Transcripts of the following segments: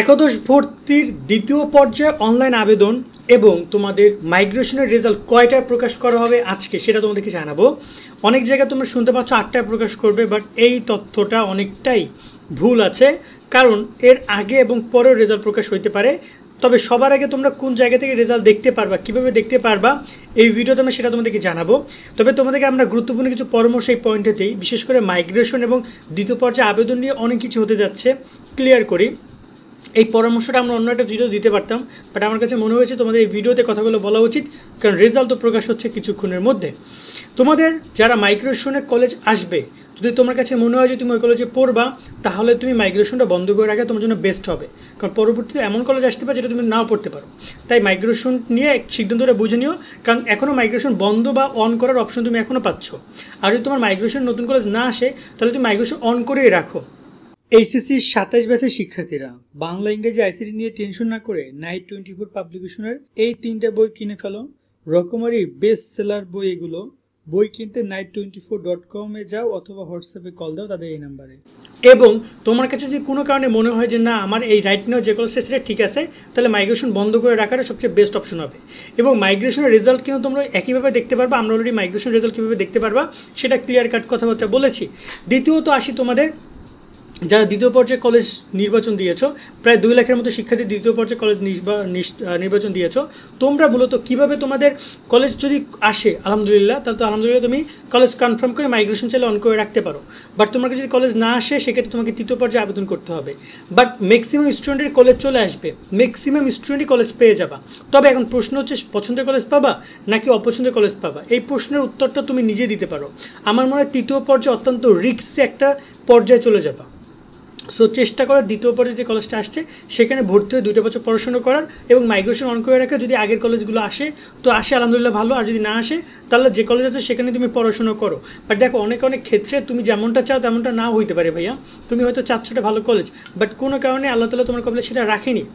একাদশ ভর্তির দ্বিতীয় পর্যায়ে অনলাইন আবেদন এবং তোমাদের মাইগ্রেশনের রেজাল্ট কয়টায় প্রকাশ করা হবে আজকে সেটা তোমাদেরকে জানাবো। অনেক জায়গায় তোমরা শুনতে পাচ্ছ 8টায় প্রকাশ করবে, বাট এই তথ্যটা অনেকটাই ভুল আছে, কারণ এর আগে এবং পরেও রেজাল্ট প্রকাশ হইতে পারে। তবে সবার আগে তোমরা কোন জায়গা থেকে রেজাল্ট দেখতে পারবা, কীভাবে দেখতে পারবা, এই ভিডিওতে আমি সেটা তোমাদেরকে জানাবো। তবে তোমাদেরকে আমরা গুরুত্বপূর্ণ কিছু পরামর্শ এই পয়েন্টেতেই, বিশেষ করে মাইগ্রেশন এবং দ্বিতীয় পর্যায়ে আবেদন নিয়ে অনেক কিছু হতে যাচ্ছে, ক্লিয়ার করি। এই পরামর্শটা আমরা অন্য একটা ভিডিও দিতে পারতাম, বাট আমার কাছে মনে হয়েছে তোমাদের এই ভিডিওতে কথাগুলো বলা উচিত, কারণ রেজাল্ট তো প্রকাশ হচ্ছে কিছুক্ষণের মধ্যে। তোমাদের যারা মাইগ্রেশনের কলেজ আসবে, যদি তোমার কাছে মনে হয় যে তুমি ওই কলেজে পড়বা, তাহলে তুমি মাইগ্রেশনটা বন্ধ করে রাখা তোমার জন্য বেস্ট হবে, কারণ পরবর্তীতে এমন কলেজ আসতে পারে যেটা তুমি নাও পড়তে পারো। তাই মাইগ্রেশন নিয়ে এক সিদ্ধান্তটা বুঝে নিও, কারণ এখনও মাইগ্রেশন বন্ধ বা অন করার অপশন তুমি এখনও পাচ্ছ। আর যদি তোমার মাইগ্রেশন নতুন কলেজ না আসে, তাহলে তুমি মাইগ্রেশন অন করেই রাখো। এইচএসসির 27 ব্যাচের শিক্ষার্থীরা বাংলা ইংরেজি আইসিটি নিয়ে টেনশন না করে নাইট 24 পাবলিকেশনের এই 3টে বই কিনে ফেলো। রকমারির বেস্ট সেলার বই এগুলো। বই কিনতে night24.com যাও অথবা হোয়াটসঅ্যাপে কল দাও তাদের এই নাম্বারে। এবং তোমার কাছে যদি কোনো কারণে মনে হয় যে না আমার এই রাইট নাও যে কলেজটা সেটা ঠিক আছে, তাহলে মাইগ্রেশন বন্ধ করে রাখাটা সবচেয়ে বেস্ট অপশন হবে। এবং মাইগ্রেশনের রেজাল্ট কিন্তু তোমরা একইভাবে দেখতে পারবা। আমরা অলরেডি মাইগ্রেশন রেজাল্ট কীভাবে দেখতে পারবা সেটা ক্লিয়ার কাট কথাবার্তা বলেছি। দ্বিতীয়ত আসি তোমাদের যারা দ্বিতীয় পর্যায়ে কলেজ নির্বাচন দিয়েছ, প্রায় 2 লাখের মতো শিক্ষার্থী দ্বিতীয় পর্যায়ে কলেজ নির্বাচন দিয়েছ। তোমরা মূলত কীভাবে তোমাদের কলেজ যদি আসে আলহামদুলিল্লাহ, তাহলে তো আলহামদুলিল্লাহ তুমি কলেজ কনফার্ম করে মাইগ্রেশন চাইলে অন করে রাখতে পারো। বাট তোমার যদি কলেজ না আসে, সেক্ষেত্রে তোমাকে তৃতীয় পর্যায়ে আবেদন করতে হবে। বাট ম্যাক্সিমাম স্টুডেন্টের কলেজ চলে আসবে, ম্যাক্সিমাম স্টুডেন্টই কলেজ পেয়ে যাবা। তবে এখন প্রশ্ন হচ্ছে পছন্দের কলেজ পাবা নাকি অপছন্দের কলেজ পাবা। এই প্রশ্নের উত্তরটা তুমি নিজে দিতে পারো। আমার মনে হয় তৃতীয় পর্যায়ে অত্যন্ত রিস্কি একটা পর্যায়ে চলে যাবা। সো চেষ্টা করো দ্বিতীয় পর্যায়ে যে কলেজটা আসছে সেখানে ভর্তি হয়ে 2 বছর পড়াশোনা করার এবং মাইগ্রেশন অন করে রাখা। যদি আগের কলেজগুলো আসে তো আসে আলহামদুলিল্লাহ ভালো, আর যদি না আসে তাহলে যে কলেজ আছে সেখানে তুমি পড়াশোনা করো। বাট দেখো অনেক ক্ষেত্রে তুমি যেমনটা চাও তেমনটা নাও হইতে পারে ভাইয়া। তুমি হয়তো চাচ্ছ একটা ভালো কলেজ, বাট কোনো কারণে আল্লাহ তাআলা তোমার কলেজে সেটা রাখেনি।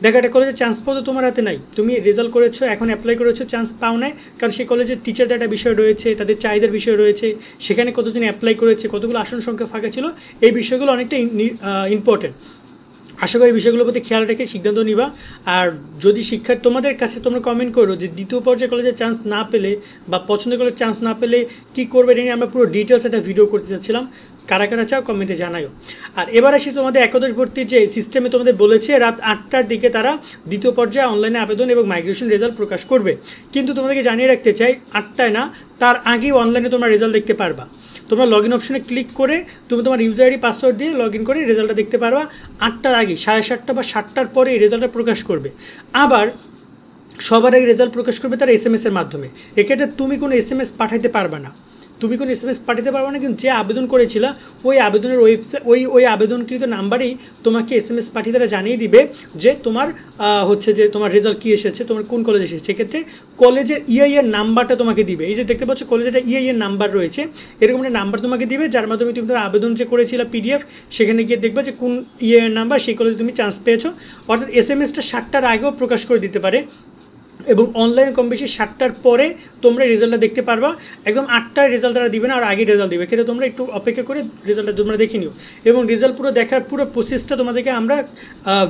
দেখো একটা কলেজে চান্স পাও তো তোমার হাতে নাই, তুমি রেজাল্ট করেছো, এখন অ্যাপ্লাই করেছো, চান্স পাও নাই, কারণ সেই কলেজের টিচারদের একটা বিষয় রয়েছে, তাদের চাহিদার বিষয় রয়েছে, সেখানে কতজন অ্যাপ্লাই করেছে, কতগুলো আসন সংখ্যা ফাঁকা ছিল, এই বিষয়গুলো অনেকটা ইম্পর্টেন্ট। আশা করি বিষয়গুলোর প্রতি খেয়াল রেখে সিদ্ধান্ত নিবা। আর যদি তোমাদের কাছে তোমরা কমেন্ট করো যে দ্বিতীয় পর্যায়ে কলেজে চান্স না পেলে বা পছন্দের কলেজে চান্স না পেলে কী করবে, এটা নিয়ে আমরা পুরো ডিটেলস একটা ভিডিও করতে চাচ্ছিলাম। কারা কারা চাও কমেন্টে জানাও। আর এবার আসি তোমাদের একাদশ ভর্তির যে সিস্টেমে তোমাদের বলেছে রাত 8টার দিকে তারা দ্বিতীয় পর্যায়ে অনলাইনে আবেদন এবং মাইগ্রেশন রেজাল্ট প্রকাশ করবে। কিন্তু তোমাদেরকে জানিয়ে রাখতে চাই 8টায় না, তার আগেই অনলাইনে তোমরা রেজাল্ট দেখতে পারবা। তোমরা লগ ইন অপশনে ক্লিক করে তুমি তোমার ইউজার আইডি পাসওয়ার্ড দিয়ে লগ ইন করে রেজাল্টটা দেখতে পারবা। 8টার আগে 7:30 বা 7টার পরে এই রেজাল্টটা প্রকাশ করবে। আবার সবার আগে রেজাল্ট প্রকাশ করবে তারা SMS-এর মাধ্যমে। এক্ষেত্রে তুমি কোনো SMS পাঠাইতে পারবে না, পাঠাতে পারবে না, কিন্তু যে আবেদন করেছিলা ওই আবেদনের ওই আবেদনকৃত নাম্বারেই তোমাকে SMS পাঠিয়ে তারা জানিয়ে দিবে যে তোমার যে তোমার রেজাল্ট কী এসেছে, তোমার কোন কলেজ এসেছে। সেক্ষেত্রে কলেজের EIN নাম্বারটা তোমাকে দিবে। এই যে দেখতে পাচ্ছ কলেজের একটা EIN নাম্বার রয়েছে, এরকম একটা নাম্বার তোমাকে দিবে, যার মাধ্যমে তুমি তোমার আবেদন যে করেছিলা PDF, সেখানে গিয়ে দেখবে যে কোন EIN নাম্বার, সেই কলেজে তুমি চান্স পেয়েছো। অর্থাৎ SMS-টা 7টার আগেও প্রকাশ করে দিতে পারে এবং অনলাইন কম বেশি 7টার পরে তোমরা রেজাল্টটা দেখতে পারবা। একদম 8টায় রেজাল্ট তারা দিবে না, আর আগে রেজাল্ট দিবে। ক্ষেত্রে তোমরা একটু অপেক্ষা করে রেজাল্টটা তোমরা দেখে নিও। এবং রেজাল্ট পুরো দেখার পুরো প্রসেসটা তোমাদেরকে আমরা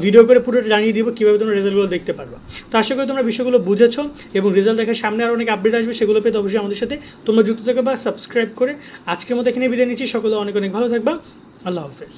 ভিডিও করে পুরো জানিয়ে দিব কীভাবে তোমরা রেজাল্টগুলো দেখতে পারবা। তো আশা করি তোমরা বিষয়গুলো বুঝেছো এবং রেজাল্ট দেখার সামনে আরও অনেক আপডেট আসবে, সেগুলো পেতে অবশ্যই আমাদের সাথে তোমরা যুক্ত থাকবে বা সাবস্ক্রাইব করে। আজকের মতো এখানে বিদায় নিচ্ছি। সকলে অনেক ভালো থাকবা। আল্লাহ হাফেজ।